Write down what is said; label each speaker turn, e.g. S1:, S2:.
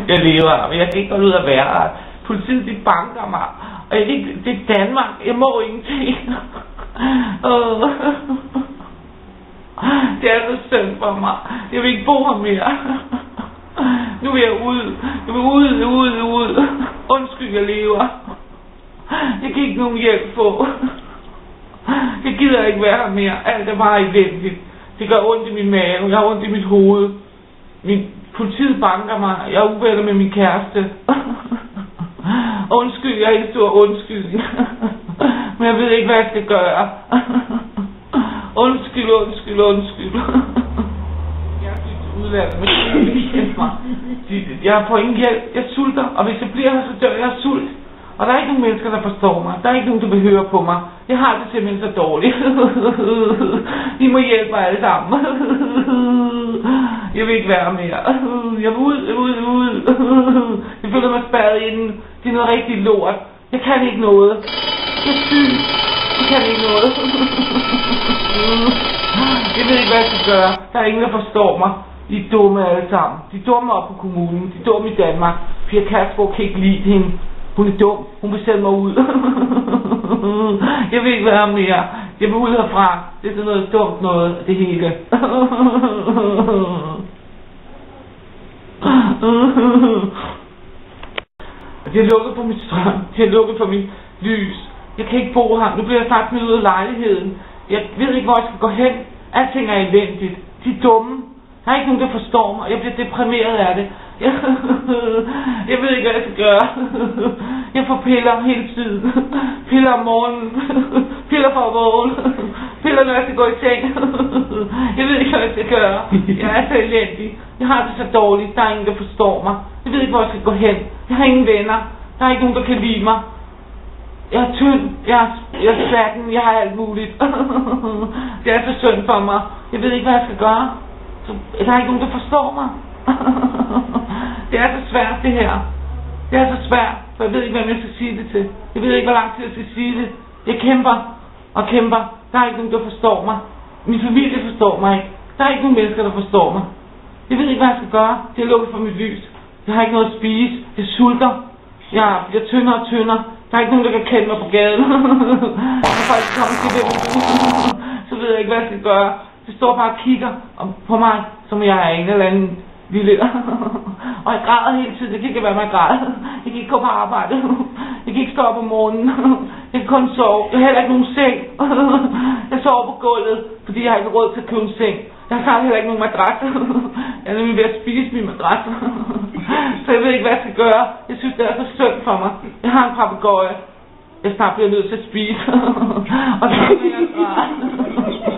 S1: Jeg lever, men jeg kan ikke gå ud og være her. Politiet, de banker mig. Og jeg ikke, det er Danmark. Jeg må ingenting. Det er så synd for mig. Jeg vil ikke bo her mere. Nu vil jeg ud. Jeg vil ud. Undskyld, jeg lever. Jeg kan ikke nogen hjælp få. Jeg gider ikke være her mere. Alt er bare elendigt. Det gør ondt i min mave. Jeg har ondt i mit hoved. Politiet banker mig. Jeg er uvenner med min kæreste. Undskyld, jeg er en stor undskyldning. Men jeg ved ikke, hvad jeg skal gøre. Undskyld. Jeg er flyttet til udlandet, men det vil ikke hjælpe mig. Jeg får ingen hjælp. Jeg sulter, og hvis jeg bliver her, så dør jeg af sult. Og der er ikke nogen mennesker, der forstår mig. Der er ikke nogen, der vil høre på mig. Jeg har det simpelthen så dårligt. I må hjælpe mig alle sammen. Jeg vil ikke være mere. Jeg vil ud. Jeg føler mig spærret inden. Det er noget rigtig lort. Jeg kan ikke noget. Jeg er syg. Jeg kan ikke noget. Jeg ved ikke, hvad jeg skal gøre. Der er ingen, der forstår mig. De er dumme alle sammen. De er dumme op på kommunen. De er dumme i Danmark. Pia Kærsgaard kan ikke lide hende. Hun er dum. Hun vil sende mig ud. Jeg vil ikke være mere. Jeg vil ud herfra. Det er sådan noget dumt noget, det hele. De har lukket på mit strøm. De har lukket på mit lys. Jeg kan ikke bo her. Nu bliver jeg snart smidt ud af lejligheden. Jeg ved ikke, hvor jeg skal gå hen. Alting er elendigt. De er dumme. Der er ikke nogen, der forstår mig. Jeg bliver deprimeret af det. Jeg ved ikke, hvad jeg skal gøre. Jeg får piller hele tiden. Piller om morgenen. Piller for at vågne. Piller, når jeg skal gå i seng. Jeg ved ikke, hvad jeg skal gøre. Jeg er så elendig. Jeg har det så dårligt. Der er ingen, der forstår mig. Jeg ved ikke, hvor jeg skal gå hen. Jeg har ingen venner. Der er ikke nogen, der kan lide mig. Jeg er tynd. Jeg er slatten. Jeg har alt muligt. Det er så synd for mig. Jeg ved ikke, hvad jeg skal gøre. Der er ikke nogen, der forstår mig. Det er så svært, det her. Det er så svært, for jeg ved ikke, hvem jeg skal sige det til. Jeg ved ikke, hvor lang tid jeg skal sige det. Jeg kæmper og kæmper. Der er ikke nogen, der forstår mig. Min familie forstår mig ikke. Der er ikke nogen mennesker, der forstår mig. Jeg ved ikke, hvad jeg skal gøre. Det er lukket for mit lys. Jeg har ikke noget at spise. Jeg sulter. Jeg bliver tyndere og tyndere. Der er ikke nogen, der kan kende mig på gaden. Når folk kommer til det, så ved jeg ikke, hvad jeg skal gøre. Det står bare og kigger på mig, som jeg er en eller anden lille. Og jeg græder hele tiden. Jeg kan ikke være med at græde. Jeg kan ikke gå på arbejde. Jeg kan ikke stå op om morgenen. Jeg kan kun sove. Jeg har heller ikke nogen seng. Jeg sover på gulvet, fordi jeg har ikke råd til at købe en seng. Jeg har heller ikke nogen madras. Jeg er nemlig ved at spise min madras. Så jeg ved ikke, hvad jeg skal gøre. Jeg synes, det er så synd for mig. Jeg har en papegøje. Jeg snart bliver nødt til at spise. Og så kan jeg græde.